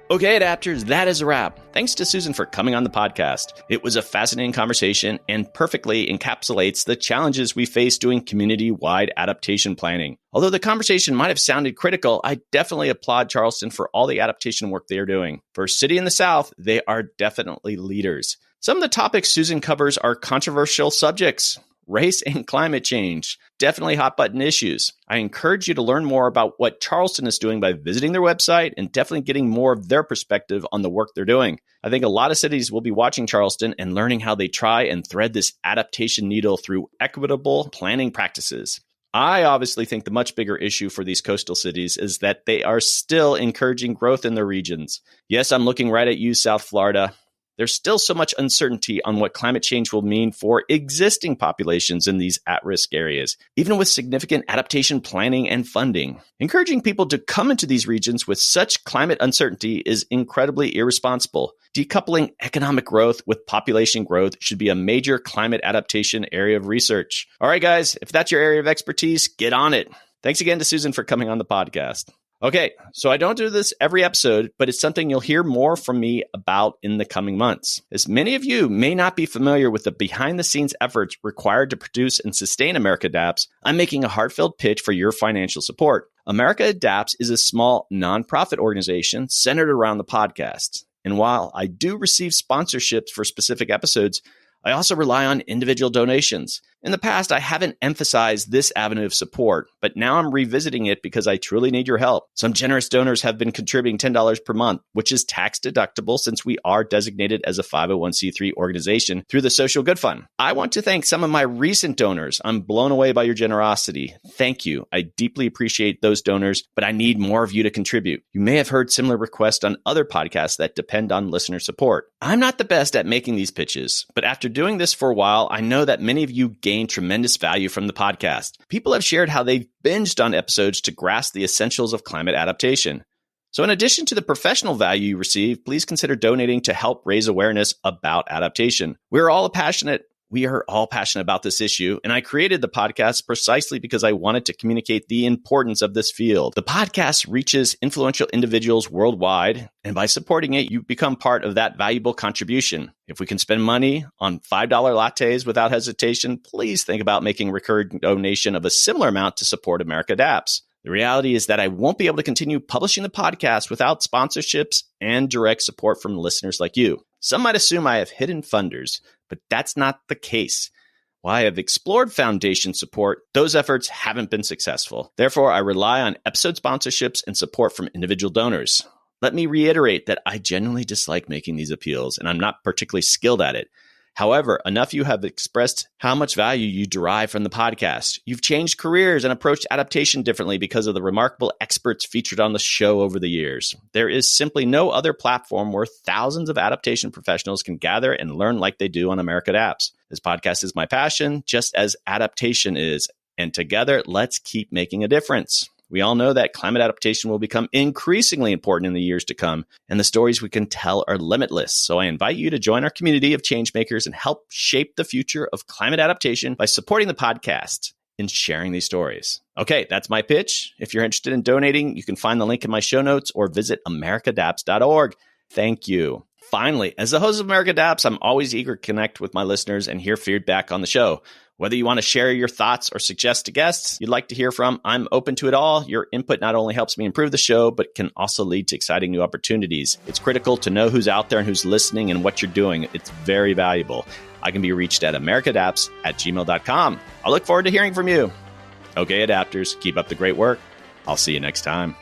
Okay, adapters, that is a wrap. Thanks to Susan for coming on the podcast. It was a fascinating conversation and perfectly encapsulates the challenges we face doing community-wide adaptation planning. Although the conversation might have sounded critical, I definitely applaud Charleston for all the adaptation work they are doing. For a city in the South, they are definitely leaders. Some of the topics Susan covers are controversial subjects. Race and climate change, definitely hot button issues. I encourage you to learn more about what Charleston is doing by visiting their website and definitely getting more of their perspective on the work they're doing. I think a lot of cities will be watching Charleston and learning how they try and thread this adaptation needle through equitable planning practices. I obviously think the much bigger issue for these coastal cities is that they are still encouraging growth in their regions. Yes, I'm looking right at you, South Florida. There's still so much uncertainty on what climate change will mean for existing populations in these at-risk areas, even with significant adaptation planning and funding. Encouraging people to come into these regions with such climate uncertainty is incredibly irresponsible. Decoupling economic growth with population growth should be a major climate adaptation area of research. All right, guys, if that's your area of expertise, get on it. Thanks again to Susan for coming on the podcast. Okay, so I don't do this every episode, but it's something you'll hear more from me about in the coming months. As many of you may not be familiar with the behind-the-scenes efforts required to produce and sustain America Adapts, I'm making a heartfelt pitch for your financial support. America Adapts is a small nonprofit organization centered around the podcast. And while I do receive sponsorships for specific episodes, I also rely on individual donations. In the past, I haven't emphasized this avenue of support, but now I'm revisiting it because I truly need your help. Some generous donors have been contributing $10 per month, which is tax deductible since we are designated as a 501c3 organization through the Social Good Fund. I want to thank some of my recent donors. I'm blown away by your generosity. Thank you. I deeply appreciate those donors, but I need more of you to contribute. You may have heard similar requests on other podcasts that depend on listener support. I'm not the best at making these pitches, but after doing this for a while, I know that many of you gain tremendous value from the podcast. People have shared how they've binged on episodes to grasp the essentials of climate adaptation. So in addition to the professional value you receive, please consider donating to help raise awareness about adaptation. We are all passionate about this issue, and I created the podcast precisely because I wanted to communicate the importance of this field. The podcast reaches influential individuals worldwide, and by supporting it, you become part of that valuable contribution. If we can spend money on $5 lattes without hesitation, please think about making a recurring donation of a similar amount to support America Adapts. The reality is that I won't be able to continue publishing the podcast without sponsorships and direct support from listeners like you. Some might assume I have hidden funders, but that's not the case. While I have explored foundation support, those efforts haven't been successful. Therefore, I rely on episode sponsorships and support from individual donors. Let me reiterate that I genuinely dislike making these appeals, and I'm not particularly skilled at it. However, enough of you have expressed how much value you derive from the podcast. You've changed careers and approached adaptation differently because of the remarkable experts featured on the show over the years. There is simply no other platform where thousands of adaptation professionals can gather and learn like they do on America Adapts. This podcast is my passion, just as adaptation is. And together, let's keep making a difference. We all know that climate adaptation will become increasingly important in the years to come, and the stories we can tell are limitless. So I invite you to join our community of changemakers and help shape the future of climate adaptation by supporting the podcast. in sharing these stories. Okay, that's my pitch. If you're interested in donating, you can find the link in my show notes or visit americadapts.org. Thank you. Finally, as the host of America Adapts, I'm always eager to connect with my listeners and hear feedback on the show. Whether you want to share your thoughts or suggest guests you'd like to hear from, I'm open to it all. Your input not only helps me improve the show, but can also lead to exciting new opportunities. It's critical to know who's out there and who's listening and what you're doing. It's very valuable. I can be reached at americadapts@gmail.com. I look forward to hearing from you. Okay, adapters, keep up the great work. I'll see you next time.